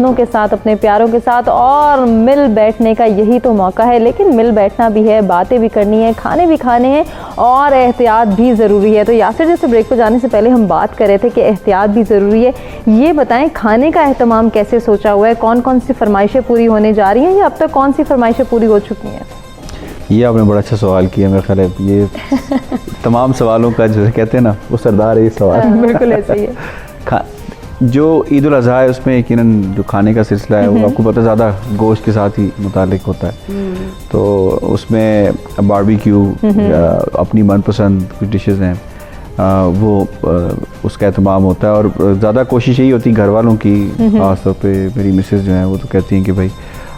अपनों के साथ, अपने प्यारों के साथ, और मिल बैठने का यही तो मौका है। लेकिन मिल बैठना भी है, बातें भी करनी है, खाने भी खाने हैं और एहतियात भी ज़रूरी है। तो यासिर, जैसे ब्रेक पर जाने से पहले हम बात कर रहे थे कि एहतियात भी ज़रूरी है, ये बताएं खाने का एहतमाम कैसे सोचा हुआ है, कौन कौन सी फरमाइशें पूरी होने जा रही हैं या अब तक कौन सी फरमाइशें पूरी हो चुकी हैं? ये आपने बड़ा अच्छा सवाल किया। मेरे ख्याल है ये तमाम सवालों का जैसे कहते हैं ना वो सरदार है ये सवाल। बिल्कुल ऐसे ही है। जो ईद उल अज़हा है उसमें यकीनन जो खाने का सिलसिला है वो आपको पता है ज़्यादा गोश्त के साथ ही मुतालिक होता है। तो उसमें बारबेक्यू अपनी मनपसंद कुछ डिशेस हैं वो उसका एहतमाम होता है। और ज़्यादा कोशिश यही होती है घर वालों की, ख़ास तौर पे मेरी मिसेस जो हैं वो तो कहती हैं कि भाई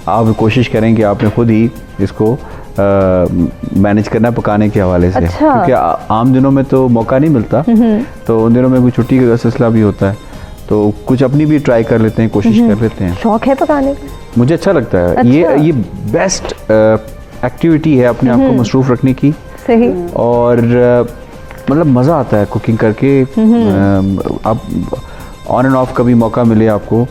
आप कोशिश करें कि आपने खुद ही इसको मैनेज करना है पकाने के हवाले से। अच्छा। क्योंकि आम दिनों में तो मौका नहीं मिलता, तो उन दिनों में कोई छुट्टी का सिलसिला भी होता है, तो कुछ अपनी भी ट्राई कर लेते हैं, कोशिश कर लेते हैं। शौक है पकाने का? मुझे अच्छा लगता है। अच्छा। ये बेस्ट एक्टिविटी है अपने आप को मसरूफ़ रखने की। सही। और मतलब मज़ा आता है कुकिंग करके। आप ऑन एंड ऑफ कभी मौका मिले आपको,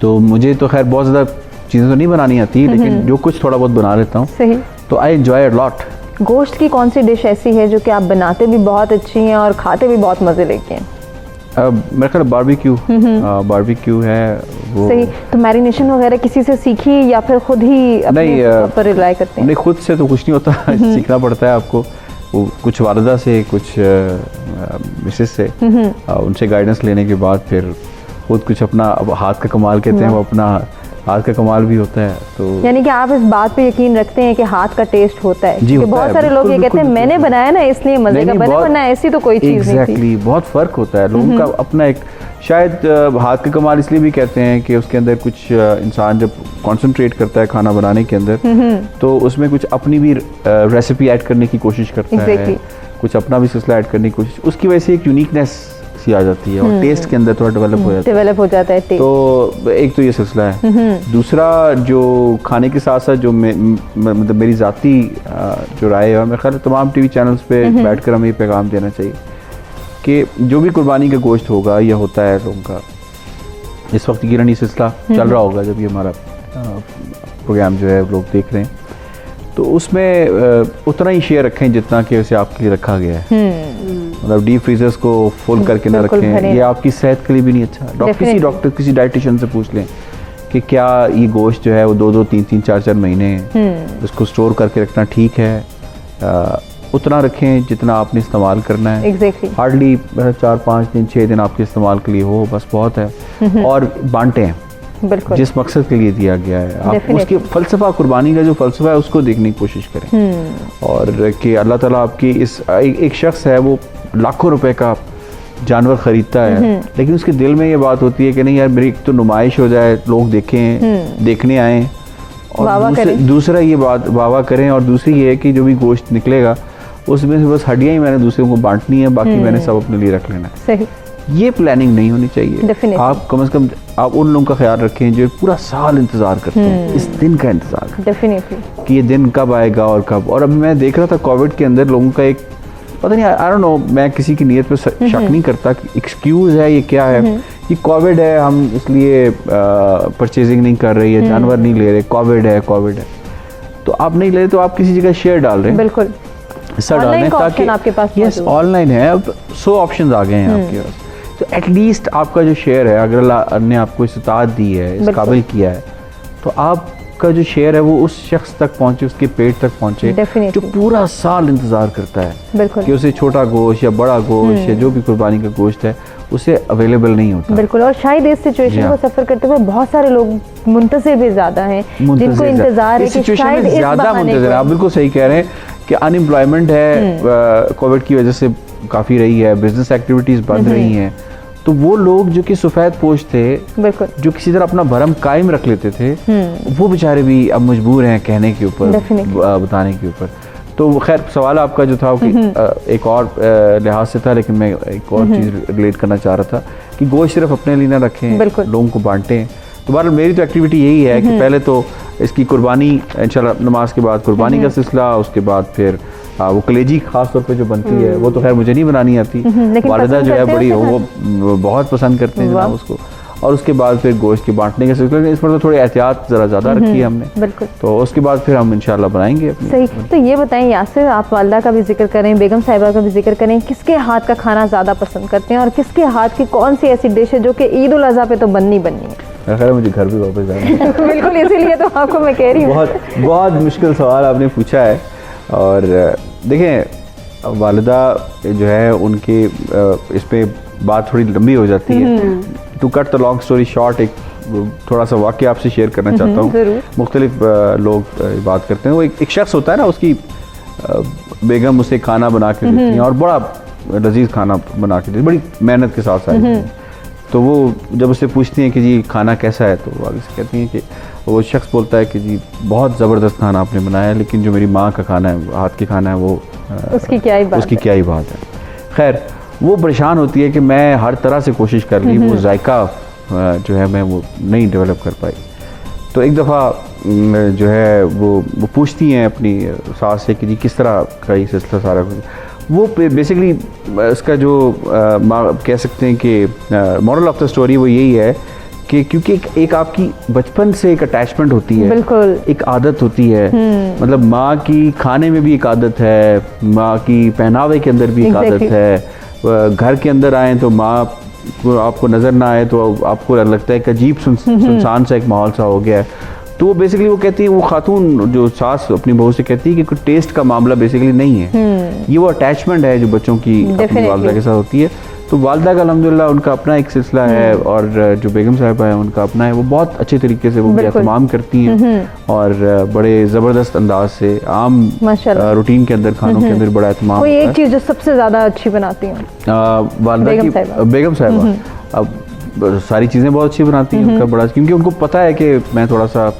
तो मुझे तो खैर बहुत ज़्यादा चीज़ें तो नहीं बनानी आती, लेकिन जो कुछ थोड़ा बहुत बना लेता हूँ। सही। तो आई एंजॉय अ लॉट। गोश्त की कौन सी डिश ऐसी है जो कि आप बनाते भी बहुत अच्छी हैं और खाते भी बहुत मज़े लेके हैं? मेरे ख्याल बारबेक्यू है वो। सही। तो मैरिनेशन वगैरह किसी से सीखी या फिर खुद ही अपने पर रिलाई करते हैं? नहीं, खुद से तो कुछ नहीं होता, सीखना पड़ता है आपको। वो कुछ वालिदा से, कुछ मिसेस से, उनसे गाइडेंस लेने के बाद फिर खुद कुछ अपना हाथ का कमाल कहते हैं, वो अपना हाथ का कमाल भी होता है। तो यानी कि आप इस बात पे यकीन रखते हैं कि हाथ का टेस्ट होता है? जी, बहुत सारे लोग ये कहते हैं मैंने बनाया ना इसलिए मजे का बना, वरना ऐसी तो कोई चीज़ नहीं थी। एग्जैक्टली, बहुत फ़र्क होता है लोगों का अपना एक। शायद हाथ का कमाल इसलिए भी कहते हैं कि उसके अंदर कुछ इंसान जब कॉन्सेंट्रेट करता है खाना बनाने के अंदर, तो उसमें कुछ अपनी भी रेसिपी ऐड करने की कोशिश करता है, कुछ अपना भी सिलसिला ऐड करने की कोशिश, उसकी वजह से एक यूनिकनेस सी आ जाती है और टेस्ट के अंदर थोड़ा डेवलप हो जाता है टेस्ट। तो एक तो ये सिलसिला है। दूसरा, जो खाने के साथ साथ जो मतलब मेरी ज़ाती जो राय है, और मेरे ख्याल तमाम टीवी चैनल्स पे बैठकर हमें ये पैगाम देना चाहिए कि जो भी कुर्बानी का गोश्त होगा या होता है लोगों का, इस वक्त यकीनन ये सिलसिला चल रहा होगा जब ये हमारा प्रोग्राम जो है लोग देख रहे हैं, तो उसमें उतना ही शेयर रखें जितना कि उसे आपके लिए रखा गया है। मतलब डीप फ्रीजर्स को फुल करके ना रखें, ये आपकी सेहत के लिए भी नहीं अच्छा। किसी डॉक्टर, किसी डाइटिशियन से पूछ लें कि क्या ये गोश्त जो है वो 2-2, 3-3, 4-4 महीने उसको स्टोर करके रखना ठीक है। उतना रखें जितना आपने इस्तेमाल करना है। हार्डली 4-5 दिन, 6 दिन आपके इस्तेमाल के लिए हो, बस बहुत है। और बांटें जिस मकसद के लिए दिया गया है। आप उसके फ़लसफ़ा, कुर्बानी का जो फ़लसफ़ा है उसको देखने की कोशिश करें। और कि अल्लाह ताला आपकी इस एक शख्स है वो लाखों रुपए का जानवर ख़रीदता है, लेकिन उसके दिल में ये बात होती है कि नहीं यार मेरी एक तो नुमाइश हो जाए, लोग देखें, देखने आएँ, और दूसरा ये बात वाह करें, और दूसरी ये है कि जो भी गोश्त निकलेगा उसमें से बस हड्डियाँ ही मैंने दूसरों को बांटनी है, बाकी मैंने सब अपने लिए रख लेना है। सही। ये प्लानिंग नहीं होनी चाहिए। आप कम से कम आप उन लोगों का ख्याल रखें जो पूरा साल इंतजार करते हैं, इस दिन का इंतजार करते कि ये दिन कब आएगा और कब। और अभी मैं देख रहा था कोविड के अंदर लोगों का एक पता नहीं, आई डोंट नो, मैं किसी की नीयत पे शक नहीं करता कि एक्सक्यूज़ है ये क्या है, ये कोविड है हम इसलिए परचेजिंग नहीं कर रही है, जानवर नहीं ले रहे, कोविड है। तो आप नहीं ले रहे तो आप किसी जगह शेयर डाल रहे हैं, बिल्कुल ऐसा डाल रहे हैं ताकि आपके पास, यस ऑनलाइन है, अब 100 ऑप्शन आ गए हैं आपके पास। तो एटलीस्ट आपका जो शेयर है, अगर अल्लाह ने आपको इस्तात दी है, इस काबिल किया है, तो आपका जो शेयर है वो उस शख्स तक पहुंचे, उसके पेट तक पहुंचे जो पूरा साल इंतज़ार करता है कि उसे छोटा गोश्त या बड़ा गोश्त या जो भी कुर्बानी का गोश्त है उसे अवेलेबल नहीं होता। बिल्कुल। और शायद इस सिचुएशन को सफ़र करते हुए बहुत सारे लोग मुंतज़िर भी ज़्यादा हैं, जिनको इंतज़ार है कि शायद इस बहाने को। आप बिल्कुल सही कह रहे हैं कि अनएम्प्लॉयमेंट है कोविड की वजह से काफ़ी रही है, बिजनेस एक्टिविटीज़ बंद रही हैं, तो वो लोग जो कि सफ़ेद पोश थे, जो किसी तरह अपना भरम कायम रख लेते थे, वो बेचारे भी अब मजबूर हैं कहने के ऊपर, बताने के ऊपर। तो खैर सवाल आपका जो था कि एक और लिहाज से था, लेकिन मैं एक और चीज़ रिलेट करना चाह रहा था कि गोश्त सिर्फ अपने लिए ना रखें, लोगों को बांटें। तो बहरहाल मेरी तो एक्टिविटी यही है कि पहले तो इसकी कुर्बानी इंशाल्लाह नमाज के बाद कुर्बानी का सिलसिला, उसके बाद फिर वो कलेजी खास तौर पे जो बनती है वो तो खैर मुझे नहीं बनानी आती, वालिदा जो है बड़ी वो बहुत पसंद करते हैं जनाब उसको, और उसके बाद फिर गोश्त के बांटने के सिलसिले में इस पर तो थोड़ी एहतियात ज़रा ज़्यादा रखी है हमने, बिल्कुल। तो उसके बाद फिर हम इंशाल्लाह बनाएंगे अपनी। सही। तो ये बताएं यासिर, आप वालदा का भी जिक्र करें, बेगम साहिबा का भी जिक्र करें, किसके हाथ का खाना ज़्यादा पसंद करते हैं और किसके हाथ की कौन सी ऐसी डिश है जो कि ईद उल अज़हा पे तो बननी है? खैर मुझे घर भी वापस जाना है। बिल्कुल, इसीलिए तो आपको मैं कह रही हूँ। बहुत मुश्किल सवाल आपने पूछा है। और देखें वालिदा जो है उनके इस पे बात थोड़ी लंबी हो जाती है। To cut the long story short, एक थोड़ा सा वाक़या आपसे शेयर करना चाहता हूँ। मुख्तलिफ लोग बात करते हैं, वो एक शख्स होता है ना, उसकी बेगम उसे खाना बना के देती हैं और बड़ा लजीज खाना बना के देती, बड़ी मेहनत के साथ साथ। तो वो जब उससे पूछती हैं कि जी खाना कैसा है, तो वो आगे से कहती हैं कि वो शख्स बोलता है कि जी बहुत ज़बरदस्त खाना आपने बनाया है, लेकिन जो मेरी माँ का खाना है, हाथ की खाना है, वो उसकी क्या ही बात है। खैर वो परेशान होती है कि मैं हर तरह से कोशिश कर ली, वो जायका जो है मैं वो नहीं डेवलप कर पाई। तो एक दफ़ा जो है वो पूछती हैं अपनी सास से कि जी किस तरह का ये सिलसिला सारा कुछ। वो बेसिकली इसका जो कह सकते हैं कि मॉरल ऑफ द स्टोरी वो यही है कि क्योंकि एक आपकी बचपन से एक अटैचमेंट होती है, बिल्कुल एक आदत होती है। मतलब माँ की खाने में भी एक आदत है, माँ की पहनावे के अंदर भी एक आदत है। घर के अंदर आए तो माँ आपको नज़र ना आए तो आपको लगता है कि अजीब सुनसान सा एक माहौल सा हो गया है। तो वो बेसिकली वो कहती है, वो खातून जो सास अपनी बहू से कहती है कि कोई टेस्ट का मामला बेसिकली नहीं है, ये वो अटैचमेंट है जो बच्चों की अपनी वालिदा के साथ होती है। तो वालिदा का अल्हम्दुलिल्लाह उनका अपना एक सिलसिला है, और जो बेगम साहिबा है उनका अपना है। वो बहुत अच्छे तरीके से वो एहतमाम करती हैं और बड़े ज़बरदस्त अंदाज से आम रूटीन के अंदर, खानों के अंदर बड़ा एहतमाम। कोई एक चीज़ जो सबसे ज़्यादा अच्छी बनाती हैं वालिदा की, बेगम साहिबा अब सारी चीज़ें बहुत अच्छी बनाती हैं उनका बड़ा, क्योंकि उनको पता है कि मैं थोड़ा सा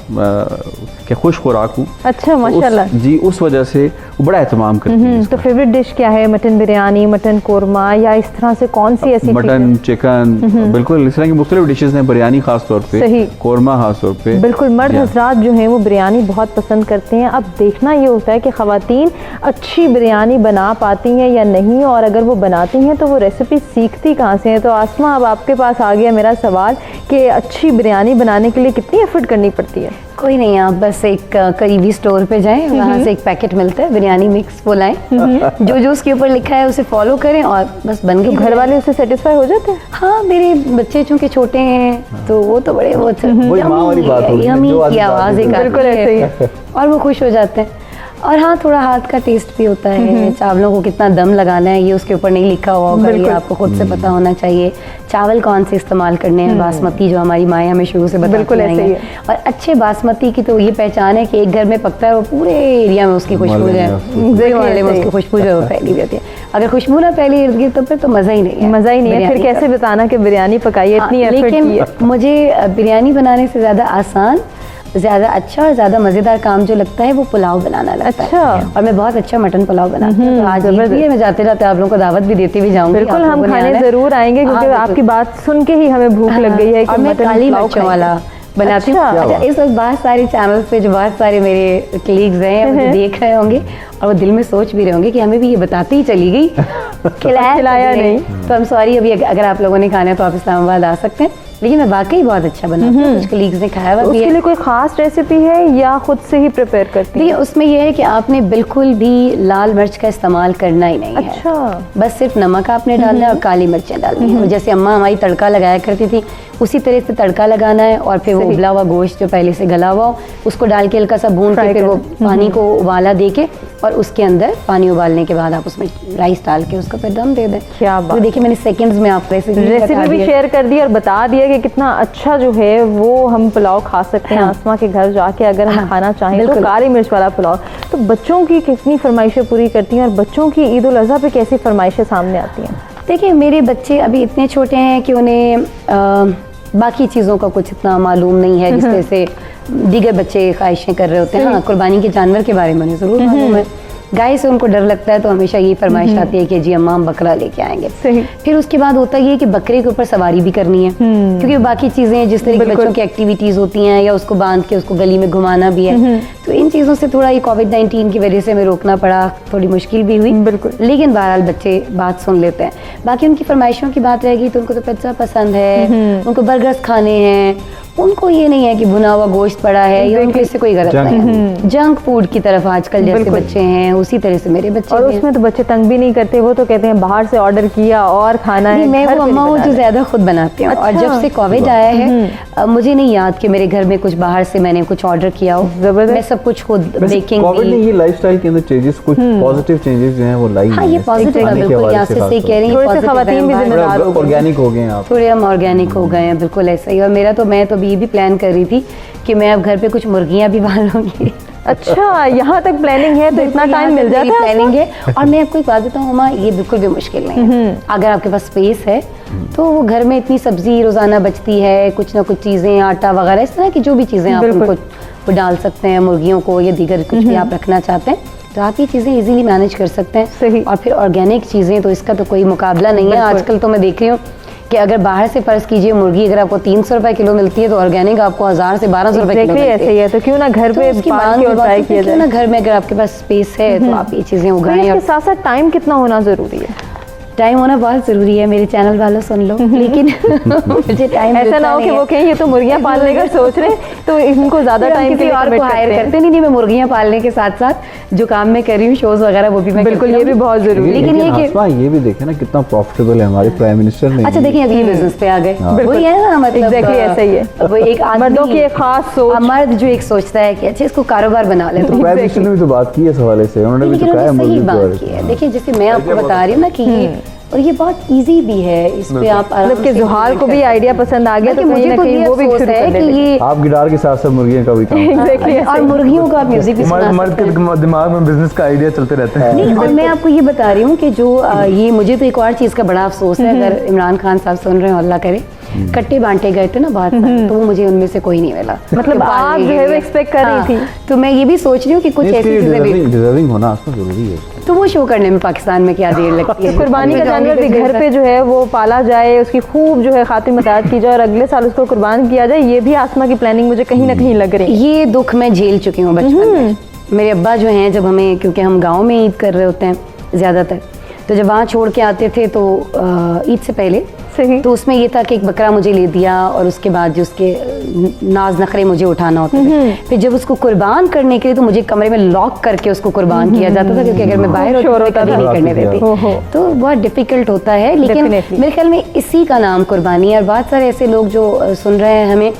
क्या खुश खुराक हूँ। अच्छा, माशाल्लाह जी, उस वजह से वो बड़ा एहतमाम करती हैं। तो फेवरेट डिश क्या है? मटन बिरयानी, मटन कोरमा, या इस तरह से कौन सी ऐसी? मटन, चिकन, बिल्कुल इस तरह की मुख्तलिफ डिशेज हैं। बिरयानी खास तौर पे, सही, कोरमा खास तौर पे। बिल्कुल, मर्द हजरात जो हैं वो बिरयानी बहुत पसंद करते हैं। अब देखना ये होता है कि ख़वातीन अच्छी बिरयानी बना पाती हैं या नहीं, और अगर वो बनाती हैं तो वो रेसिपी सीखती कहाँ से हैं। तो आसमा, अब आपके पास आ गया मेरा सवाल कि अच्छी बिरयानी बनाने के लिए कितनी एफर्ट करनी पड़ती है? कोई नहीं, आप बस एक करीबी स्टोर पे जाएं, वहाँ से एक पैकेट मिलता है बिरयानी मिक्स, वो लाएं, जो उसके ऊपर लिखा है उसे फॉलो करें और बस बन गई। घर वाले उससे सेटिस्फाई हो जाते हैं? हाँ, मेरे बच्चे चूंकि छोटे हैं तो वो तो बड़े वो माँ वाली बात होगी, यम्मी की आवाज़ एक बिल्कुल ऐसे ही, और वो खुश हो जाते हैं। और हाँ, थोड़ा हाथ का टेस्ट भी होता है। चावलों को कितना दम लगाना है ये उसके ऊपर नहीं लिखा हुआ होगा, ये आपको खुद से पता होना चाहिए। चावल कौन से इस्तेमाल करने हैं, बासमती जो हमारी माएँ हमें शुरू से बताती आई हैं। और अच्छे बासमती की तो ये पहचान है कि एक घर में पकता है वो पूरे एरिया में उसकी खुशबू जो है, वाले में उसकी खुशबू जो है फैली रहती है। अगर खुशबू ना फैली इर्द गिर्द तो फिर तो मज़ा ही नहीं है, मज़ा ही नहीं है। फिर कैसे बताना कि बिरयानी पकाई, इतनी एफर्ट की है। लेकिन मुझे बिरयानी बनाने से ज़्यादा आसान, ज़्यादा अच्छा और ज़्यादा मज़ेदार काम जो लगता है वो पुलाव बनाना लगता है। और मैं बहुत अच्छा मटन पुलाव बनाती हूँ। तो आज ये मैं जाते जाते आप लोगों को दावत भी देती भी जाऊँगी। बिल्कुल, हम खाने ज़रूर आएंगे, क्योंकि आपकी बात सुन के ही हमें भूख लग गई है। और मैं काली मिर्चों वाला बनाती हूँ। अच्छा, इस वक्त बहुत सारे चैनल्स पे जो बहुत सारे मेरे कलीग्स हैं वो देख रहे होंगे और वो दिल में सोच भी रहे होंगे कि हमें भी ये बताती ही चली गई, खिलाया नहीं। तो हम सॉरी, अभी अगर आप लोगों ने खाना है तो आप इस्लामाबाद आ सकते हैं, लेकिन मैं वाकई बहुत अच्छा बनाती हूँ। कुछ कलीग्स ने खाया हुआ भी है। उसके लिए कोई खास रेसिपी है या खुद से ही प्रिपेयर करती है? देखिए, उसमें यह है कि आपने बिल्कुल भी लाल मिर्च का इस्तेमाल करना ही नहीं है। अच्छा, बस सिर्फ नमक आपने डालना है और काली मिर्चें डालनी है। जैसे अम्मा हमारी तड़का लगाया करती थी, उसी तरह से तड़का लगाना है। और फिर वो उबला हुआ गोश्त जो पहले से गला हुआ हो उसको डाल के हल्का सा भून के फिर वो पानी को उबाला दे के, और उसके अंदर पानी उबालने के बाद आप उसमें राइस डाल के उसको फिर दम दे दें। क्या बात! तो देखिए, मैंने सेकंड्स में आपको रेसिपी भी शेयर कर दी और बता दिया कि कितना अच्छा जो है वो हम पुलाव खा सकते हैं। आसमा के घर जाके अगर हम खाना चाहें तो काली मिर्च वाला पुलाव। तो बच्चों की कितनी फरमाइशें पूरी करती हैं और बच्चों की ईद उल अज़हा पे कैसी फरमाइशें सामने आती हैं? देखिए, मेरे बच्चे अभी इतने छोटे हैं कि उन्हें बाकी चीज़ों का कुछ इतना मालूम नहीं है जिस तरह से दीगर बच्चे ख्वाहिशें कर रहे होते हैं। हाँ, कुर्बानी के जानवर के बारे में ज़रूर मालूम है। गाय से उनको डर लगता है, तो हमेशा ये फरमाइश आती है कि जी अम्मा हम बकरा लेके आएंगे। सही। फिर उसके बाद होता ये है कि बकरे के ऊपर सवारी भी करनी है, क्योंकि बाकी चीजें जिस तरह की बच्चों की एक्टिविटीज होती हैं, या उसको बांध के उसको गली में घुमाना भी है, तो इन चीजों से थोड़ा ये कोविड-19 की वजह से हमें रोकना पड़ा, थोड़ी मुश्किल भी हुई। बिल्कुल। लेकिन बहरहाल बच्चे बात सुन लेते हैं। बाकी उनकी फरमाइशों की बात रहेगी तो उनको तो पिज्जा पसंद है, उनको बर्गर्स खाने हैं, उनको ये नहीं है कि भुना हुआ गोश्त पड़ा है, या उनको इससे कोई गलत नहीं है। जंक फूड की तरफ आजकल जैसे बच्चे हैं, उसी तरह से मेरे बच्चे और भी हैं। उसमें तो बच्चे तंग भी नहीं करते, वो तो कहते हैं बाहर से ऑर्डर किया और खाना है। नहीं, मैं घर वो पे अम्मा नहीं हूँ बना जो रहे। ज्यादा खुद बनाती हूँ। और अच्छा। जब से कोविड आया है, मुझे नहीं याद कि मेरे घर में कुछ बाहर से मैंने कुछ ऑर्डर किया हो। जबरदस्त। मैं सब कुछ खुद बेकिंग कोविड ने ये लाइफस्टाइल के अंदर चेंजेस, कुछ पॉजिटिव चेंजेस जो हैं वो लाई हाँ, ये पॉजिटिव है, बिल्कुल यहाँ से सही कह रही हैं, थोड़े से positive खवातीन है भी हमारे। जिम्मेदार हो गए। ऑर्गेनिक हो गए हैं आप। थोड़े हम ऑर्गेनिक हो गए हैं, बिल्कुल ऐसा ही। और मैं तो अभी ये भी प्लान कर रही थी कि मैं अब घर पे कुछ मुर्गियां भी पालूंगी। अच्छा, यहाँ तक प्लानिंग है, तो इतना टाइम मिल जाता है प्लानिंग है। और मैं आपको एक बात बताऊँ अम्मा, ये बिल्कुल भी मुश्किल नहीं है। अगर आपके पास स्पेस है तो वो घर में इतनी सब्जी रोजाना बचती है, कुछ ना कुछ चीजें, आटा वगैरह, इस तरह की जो भी चीजें आप उनको वो डाल सकते हैं, मुर्गियों को या दीगर कुछ भी आप रखना चाहते हैं, तो आप ये चीजें इजीली मैनेज कर सकते हैं। सही। और फिर ऑर्गेनिक चीजें तो इसका तो कोई मुकाबला नहीं है। आजकल तो मैं देख रही हूँ कि अगर बाहर से फर्ज कीजिए मुर्गी अगर आपको 300 रुपए किलो मिलती है, तो ऑर्गेनिक आपको 1000 से 1200 रुपए किलो मिलती है। ऐसे ही है, तो क्यों ना घर पे उसकी पाल मांग के और बहुत ट्राई है, किया क्यों जाए। ना घर में अगर आपके पास स्पेस है तो आप ये चीजें तो उगाएं। इसके और साथ साथ टाइम कितना होना जरूरी है? टाइम होना बहुत जरूरी है, मेरे चैनल वालों सुन लो। लेकिन मुझे टाइम ऐसा ना हो कि वो कहें ये तो मुर्गियां पालने का सोच रहे हैं, तो इनको ज्यादा टाइम के लिए और commit को हायर करते हैं। करते नहीं। मैं मुर्गियां पालने के साथ साथ जो काम मैं कर रही हूँ, शोज वगैरह, वो भी मैं बिल्कुल, करती ये भी हूँ। बहुत जरूरी है। लेकिन ये कि आसमा ये भी देखे ना कितना प्रॉफिटेबल है हमारे प्राइम मिनिस्टर ने। अच्छा देखिए, अभी बिजनेस पे आ गए, वही है ना, मतलब Exactly ऐसा ही है। वो एक मर्दों की एक खास सोच। मर्द जो एक सोचता है कि अच्छा इसको कारोबार बना ले, तो प्राइम मिनिस्टर ने भी तो बात की है इस हवाले से, उन्होंने भी लेकिन तो कहा है उन्होंने सही मुर्गी बात को। की है। देखिए, जैसे मैं आपको बता रही हूँ ना कि ये, और ये बहुत इजी भी है, इस पे आप आराम मतलब कि से जुहाल को भी आइडिया पसंद आ गया, तो मुझे कहीं ना तो कहीं ये वो भी अफसोस शुरू है कर कि देते। ये आप गिटार के साथ साथ मुर्गियों का भी काम Exactly ऐसा और ही है। मुर्गियों का म्यूजिक भी सुना मर्द सकते हैं। के दिमाग में बिजनेस का आइडिया चलते रहते हैं। नहीं, और मैं आपको ये बता रही हूँ कि जो ये मुझे तो एक और चीज़ का बड़ा अफसोस है, अगर इमरान खान साहब सुन रहे हो, अल्लाह करे, कट्टे बांटे गए थे ना बहुत सारे, तो वो मुझे उनमें से कोई नहीं मिला। मतलब आप जो है वो एक्सपेक्ट कर रही थी। तो मैं ये भी सोच रही हूँ कि कुछ ऐसी चीजें भी, डिजर्विंग होना आसमा जरूरी है। तो वो शो करने में पाकिस्तान में क्या देर लगती है। कुर्बानी का जानवर भी घर पे जो है वो पाला जाए, उसकी खूब जो है खातिर मदद की जाए और अगले साल उसको कुर्बान किया जाए, ये भी आसमा की प्लानिंग मुझे कहीं ना कहीं लग रही है। ये दुख मैं झेल चुकी हूँ बचपन में। मेरे अब्बा जो हैं, जब हमें, क्योंकि हम गांव में ईद कर रहे होते हैं ज़्यादातर, तो जब वहाँ छोड़ के आते थे तो ईद से पहले सही। तो उसमें ये था कि एक बकरा मुझे ले दिया, और उसके बाद जो उसके नाज नखरे मुझे उठाना होते थे। फिर जब उसको कुर्बान करने के लिए तो मुझे कमरे में लॉक करके उसको कुर्बान किया जाता था, क्योंकि अगर मैं बाहर होती तो मैं कभी नहीं करने देती। तो बहुत डिफिकल्ट होता है, लेकिन Definitely। मेरे ख्याल में इसी का नाम कुर्बानी है। और बहुत सारे ऐसे लोग जो सुन रहे हैं हमें,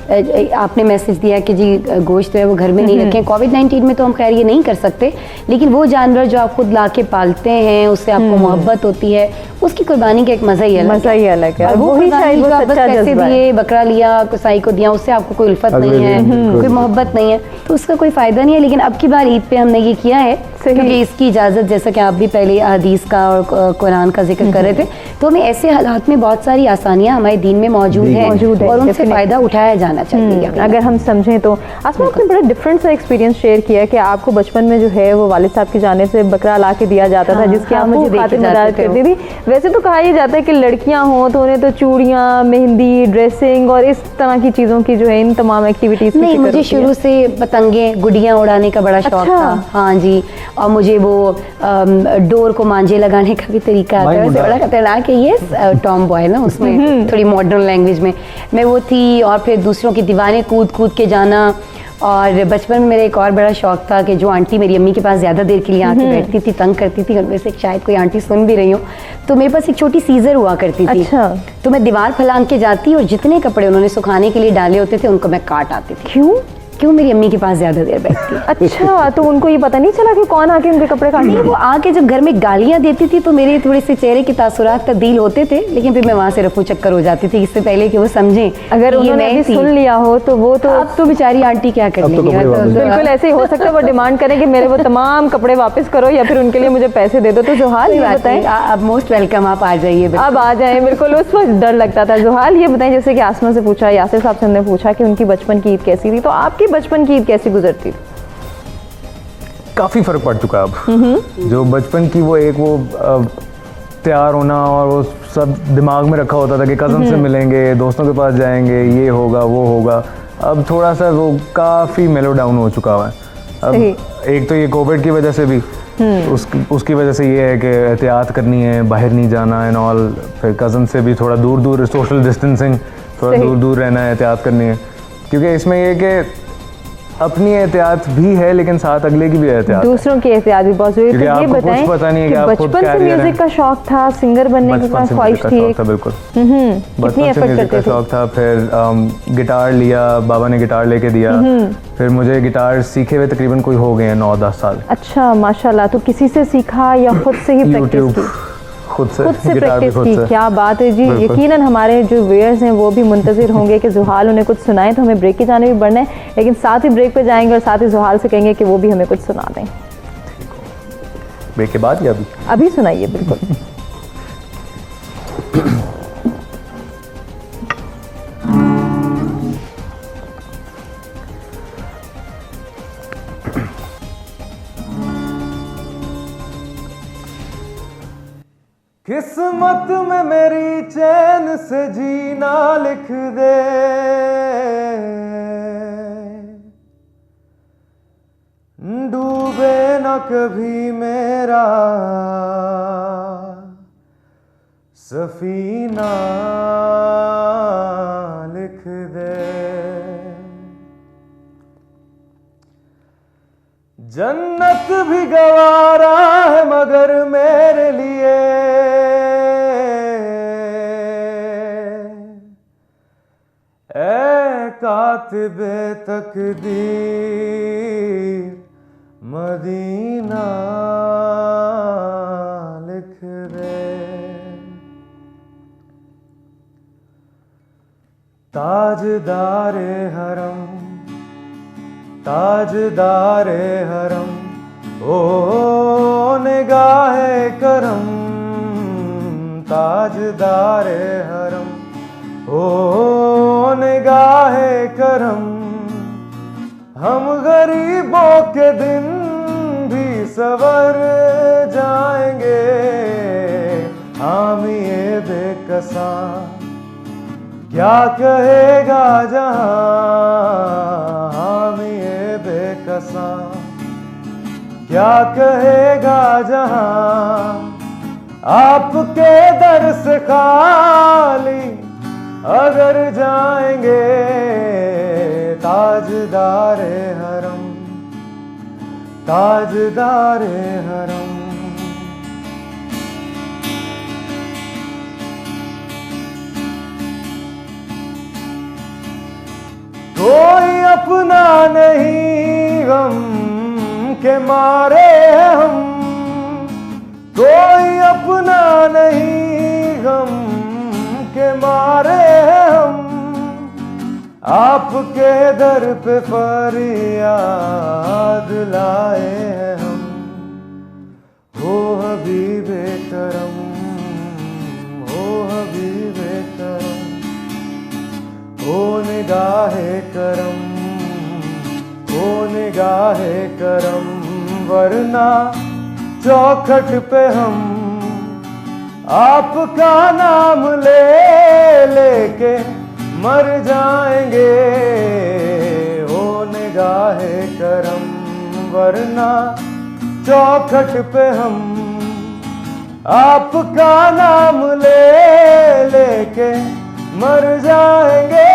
आपने मैसेज दिया कि जी गोश्त जो है वो घर में नहीं रखें। कोविड-19 में तो हम खैर ये नहीं कर सकते, लेकिन वो जानवर जो आप खुद लाके पालते हैं, उससे आपको मोहब्बत होती है, उसकी कुर्बानी का एक मजा ही अलग है। मजा ही अलग है। और वो वही शायद वो बस सच्चा पैसे जज्बा है। दिए, बकरा लिया, कसाई को दिया, उससे आपको कोई उल्फत नहीं है, कोई मोहब्बत नहीं है, तो उसका कोई फायदा नहीं है। लेकिन अब की बार ईद पे हमने ये किया है, क्योंकि इसकी इजाजत, जैसा कि आप भी पहले हदीस का और कुरान का जिक्र कर रहे थे, तो हमें ऐसे हालात में बहुत सारी आसानियां हमारे दीन में मौजूद है और उनसे फायदा उठाया जाना चाहिए। अगर हम समझें तो आसमा, आपने बड़ा डिफरेंट सा एक्सपीरियंस शेयर किया कि आपको बचपन में जो है वो वालिद साहब की जाने से बकरा ला के दिया जाता था, जिसकी आप मुझे खातिर मदद करती थी। वैसे तो कहा यह जाता है कि लड़कियां हों तो उन्हें तो चूड़ियां, मेहंदी, ड्रेसिंग और इस तरह की चीज़ों की जो है इन तमाम एक्टिविटीज़ नहीं, मुझे शुरू से पतंगे, गुड़ियाँ उड़ाने का बड़ा शौक था। हाँ जी, और मुझे वो डोर को मांझे लगाने का भी तरीका आता है। वैसे बड़ा खतरनाक है ये टॉम बॉय ना, उसमें थोड़ी मॉडर्न लैंग्वेज में मैं वो थी। और फिर दूसरों की दीवाने कूद कूद के जाना। और बचपन में मेरा एक और बड़ा शौक था कि जो आंटी मेरी अम्मी के पास ज़्यादा देर के लिए आके बैठती थी, तंग करती थी, उनमें से शायद कोई आंटी सुन भी रही हो, तो मेरे पास एक छोटी सीजर हुआ करती थी। अच्छा। तो मैं दीवार फलांग के जाती और जितने कपड़े उन्होंने सुखाने के लिए डाले होते थे उनको मैं काट आती थी। क्यों मेरी अम्मी के पास ज्यादा देर बैठती है। अच्छा, तो उनको ये पता नहीं चला कि कौन आके उनके कपड़े काट? नहीं, वो आके जब घर में गालियां देती थी तो मेरे थोड़े से चेहरे के तासुरात तब्दील होते थे, लेकिन फिर मैं वहां से रफू चक्कर हो जाती थी, इससे पहले कि वो समझें। अगर उन्होंने अभी सुन लिया हो तो वो तो अब तो बेचारी आंटी क्या कर लेंगी। बिल्कुल ऐसे ही हो सकता है, वो डिमांड करें कि मेरे वो तमाम कपड़े वापस करो या फिर उनके लिए मुझे पैसे दे दो। तो जुहाल ये बताएं, अब मोस्ट वेलकम, आप आ जाइए। अब आ जाएं। बिल्कुल, उस वक्त डर लगता था। जुहाल ये बताएं, जैसे कि आसमा से पूछा, यासिर साहब से हमने पूछा कि उनकी बचपन की ईद कैसी थी, तो आपकी बचपन की ईद कैसी गुजरती थी? काफ़ी फ़र्क पड़ चुका है अब। जो बचपन की वो एक वो तैयार होना और वो सब दिमाग में रखा होता था कि कज़न से मिलेंगे, दोस्तों के पास जाएंगे, ये होगा वो होगा, अब थोड़ा सा वो काफ़ी मेलो डाउन हो चुका हुआ है। अब एक तो ये कोविड की वजह से भी उसकी वजह से ये है कि एहतियात करनी है, बाहर नहीं जाना एंड ऑल, फिर कज़न से भी थोड़ा दूर दूर, सोशल डिस्टेंसिंग, थोड़ा दूर दूर रहना है, एहतियात करनी है। क्योंकि इसमें ये कि अपनी एहतियात भी है लेकिन साथ अगले की भी एहतियात, दूसरों की एहतियात भी बहुत जरूरी है। तो ये बताएं पता नहीं है कि बचपन से म्यूजिक का शौक था, सिंगर बनने की ख्वाहिश थी? बिल्कुल, कितनी एफर्ट करते थे? शौक था। फिर गिटार लिया, बाबा ने गिटार लेके दिया। फिर मुझे गिटार सीखे हुए तकरीबन कोई हो गए हैं 9-10 साल। अच्छा, माशाल्लाह। तो किसी से सीखा या खुद से ही प्रैक्टिस की? खुद से प्रैक्टिस की। क्या बात है जी। यकीनन हमारे जो व्यूअर्स हैं वो भी मुंतज़िर होंगे कि जुहाल उन्हें कुछ सुनाएं। तो हमें ब्रेक की जाने भी बढ़ना है, लेकिन साथ ही ब्रेक पे जाएंगे और साथ ही जुहाल से कहेंगे कि वो भी हमें कुछ सुना दें। ब्रेक के बाद या अभी सुनाइए। बिल्कुल। किस्मत में मेरी चैन से जीना लिख दे, डूबे न कभी मेरा सफीना लिख दे। जन्नत भी गवारा है मगर मेरे लिए कातिबे तकदीर मदीना लिख दे। ताजदारे हरम, ताजदारे हरम, ओ निगाहे करम, ताजदारे हरम, ओ निगाहे करम। हम गरीबों के दिन भी सवर जाएंगे, हामिए बेकसा क्या कहेगा जहां, हामिए बेकसा क्या कहेगा जहां। आपके दर से खाली अगर जाएंगे, ताजदारे हरम, ताजदारे हरम। कोई अपना नहीं गम के मारे हैं हम, कोई अपना नहीं गम के मारे हैं हम। आपके दर पे फरियाद लाए हैं हम, हो हबीबे करम, हो हबीबे करम, हो निगाहे करम, हो निगाहे करम। वरना चौखट पे हम आपका नाम ले लेके मर जाएंगे, हो निगाहे करम। वरना चौखट पे हम आपका नाम ले लेके मर जाएंगे।